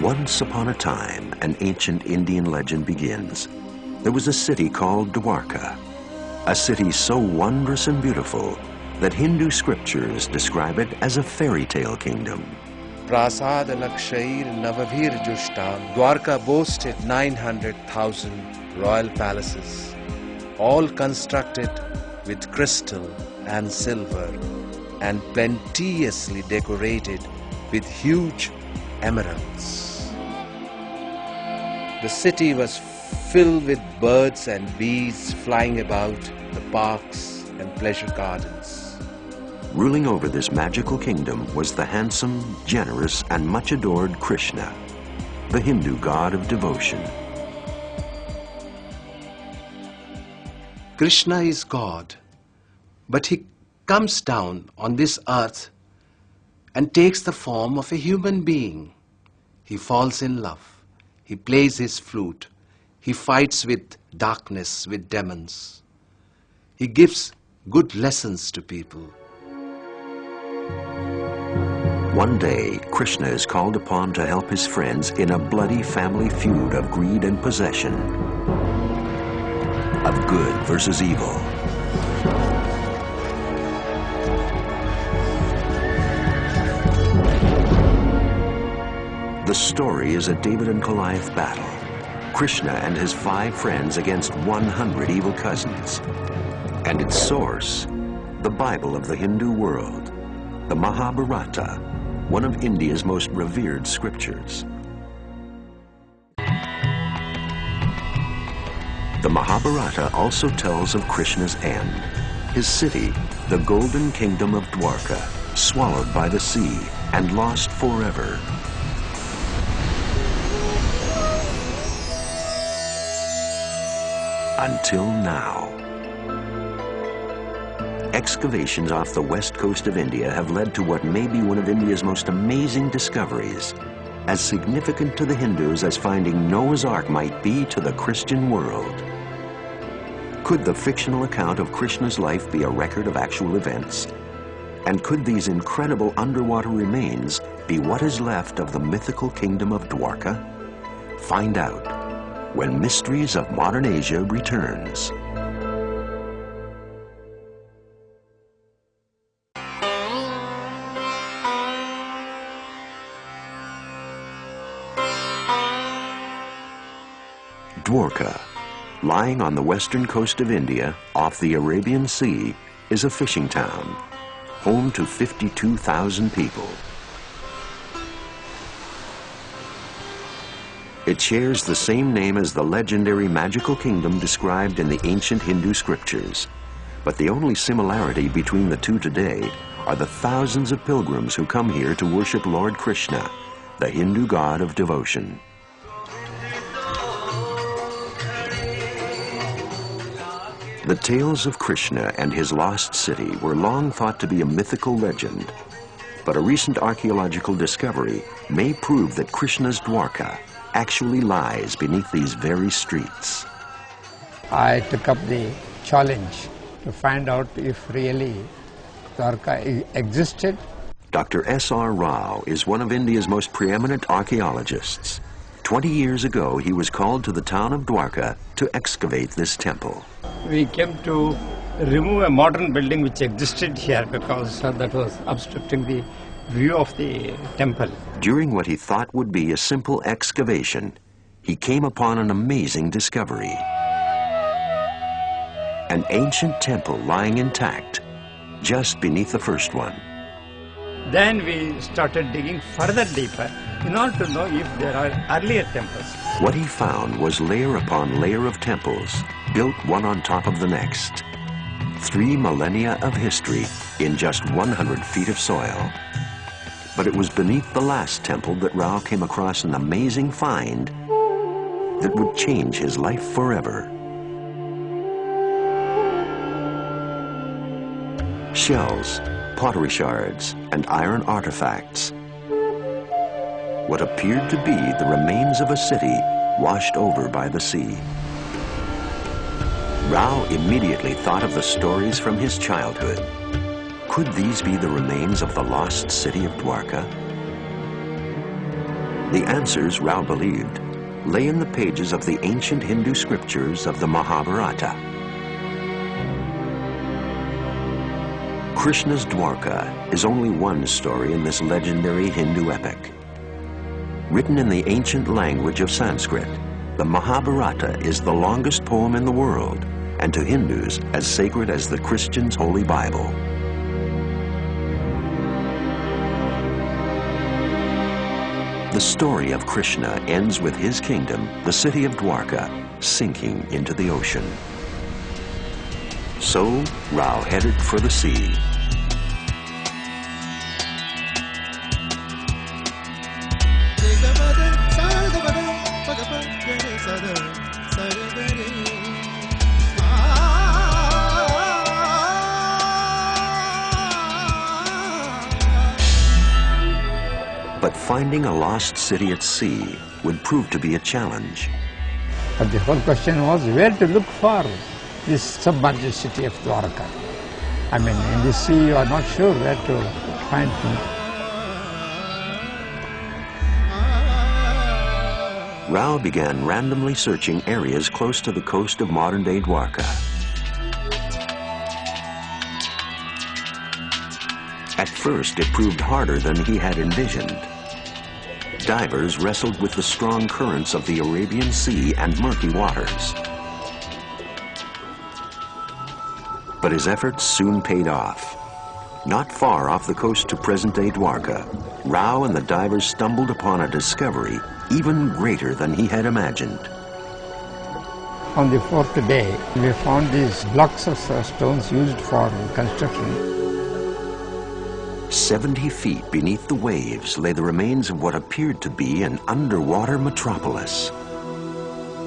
Once upon a time, an ancient Indian legend begins. There was a city called Dwarka, a city so wondrous and beautiful that Hindu scriptures describe it as a fairy tale kingdom. Prasad Lakshair Navavir Jushtan, Dwarka boasted 900,000 royal palaces, all constructed with crystal and silver and plenteously decorated with huge emeralds. The city was filled with birds and bees flying about the parks and pleasure gardens. Ruling over this magical kingdom was the handsome, generous, and much adored Krishna, the Hindu god of devotion. Krishna is God, but he comes down on this earth and takes the form of a human being. He falls in love. He plays his flute. He fights with darkness, with demons. He gives good lessons to people. One day, Krishna is called upon to help his friends in a bloody family feud of greed and possession, of good versus evil. The story is a David and Goliath battle. Krishna and his 5 friends against 100 evil cousins. And its source, the Bible of the Hindu world, the Mahabharata, one of India's most revered scriptures. The Mahabharata also tells of Krishna's end, his city, the golden kingdom of Dwarka, swallowed by the sea and lost forever. Until now. Excavations off the west coast of India have led to what may be one of India's most amazing discoveries, as significant to the Hindus as finding Noah's Ark might be to the Christian world. Could the fictional account of Krishna's life be a record of actual events? And could these incredible underwater remains be what is left of the mythical kingdom of Dwarka? Find out when Mysteries of Modern Asia returns. Dwarka, lying on the western coast of India off the Arabian Sea, is a fishing town, home to 52,000 people. It shares the same name as the legendary magical kingdom described in the ancient Hindu scriptures. But the only similarity between the two today are the thousands of pilgrims who come here to worship Lord Krishna, the Hindu god of devotion. The tales of Krishna and his lost city were long thought to be a mythical legend. But a recent archaeological discovery may prove that Krishna's Dwarka actually lies beneath these very streets. I took up the challenge to find out if really Dwarka existed. Dr. S.R. Rao is one of India's most preeminent archaeologists. 20 years ago, he was called to the town of Dwarka to excavate this temple. We came to remove a modern building which existed here because that was obstructing the view of the temple. During what he thought would be a simple excavation, he came upon an amazing discovery. An ancient temple lying intact, just beneath the first one. Then we started digging further deeper in order to know if there are earlier temples. What he found was layer upon layer of temples, built one on top of the next. 3 millennia of history in just 100 feet of soil. But it was beneath the last temple that Rao came across an amazing find that would change his life forever. Shells, pottery shards, and iron artifacts. What appeared to be the remains of a city washed over by the sea. Rao immediately thought of the stories from his childhood. Could these be the remains of the lost city of Dwarka? The answers, Rao believed, lay in the pages of the ancient Hindu scriptures of the Mahabharata. Krishna's Dwarka is only one story in this legendary Hindu epic. Written in the ancient language of Sanskrit, the Mahabharata is the longest poem in the world, and to Hindus as sacred as the Christians' Holy Bible. The story of Krishna ends with his kingdom, the city of Dwarka, sinking into the ocean. So, Rao headed for the sea. But finding a lost city at sea would prove to be a challenge. But the whole question was where to look for this submerged city of Dwaraka. I mean, in the sea you are not sure where to find it. Rao began randomly searching areas close to the coast of modern-day Dwarka. At first, it proved harder than he had envisioned. Divers wrestled with the strong currents of the Arabian Sea and murky waters. But his efforts soon paid off. Not far off the coast to present-day Dwarka, Rao and the divers stumbled upon a discovery even greater than he had imagined. On the fourth day, we found these blocks of stones used for construction. 70 feet beneath the waves lay the remains of what appeared to be an underwater metropolis.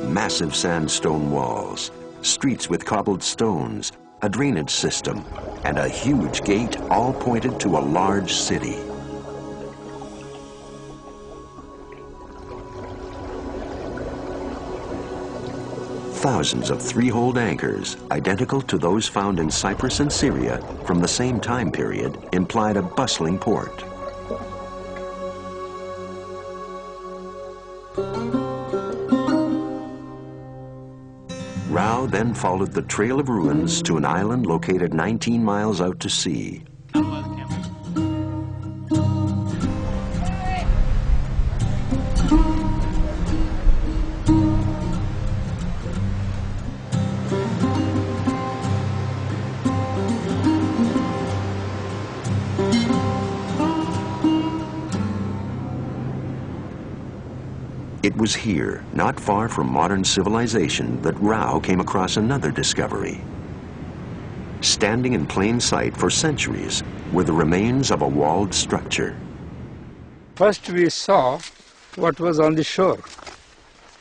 Massive sandstone walls, streets with cobbled stones, a drainage system, and a huge gate all pointed to a large city. Thousands of three-holed anchors, identical to those found in Cyprus and Syria from the same time period, implied a bustling port. Rao then followed the trail of ruins to an island located 19 miles out to sea. It was here, not far from modern civilization, that Rao came across another discovery. Standing in plain sight for centuries were the remains of a walled structure. First we saw what was on the shore,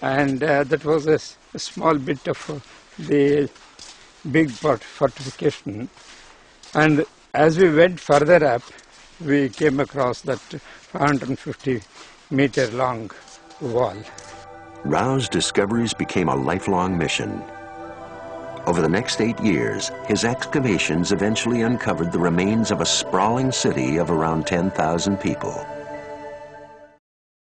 and that was a small bit of the big fortification. And as we went further up, we came across that 550-meter long wall. Rao's discoveries became a lifelong mission. Over the next 8 years, his excavations eventually uncovered the remains of a sprawling city of around 10,000 people.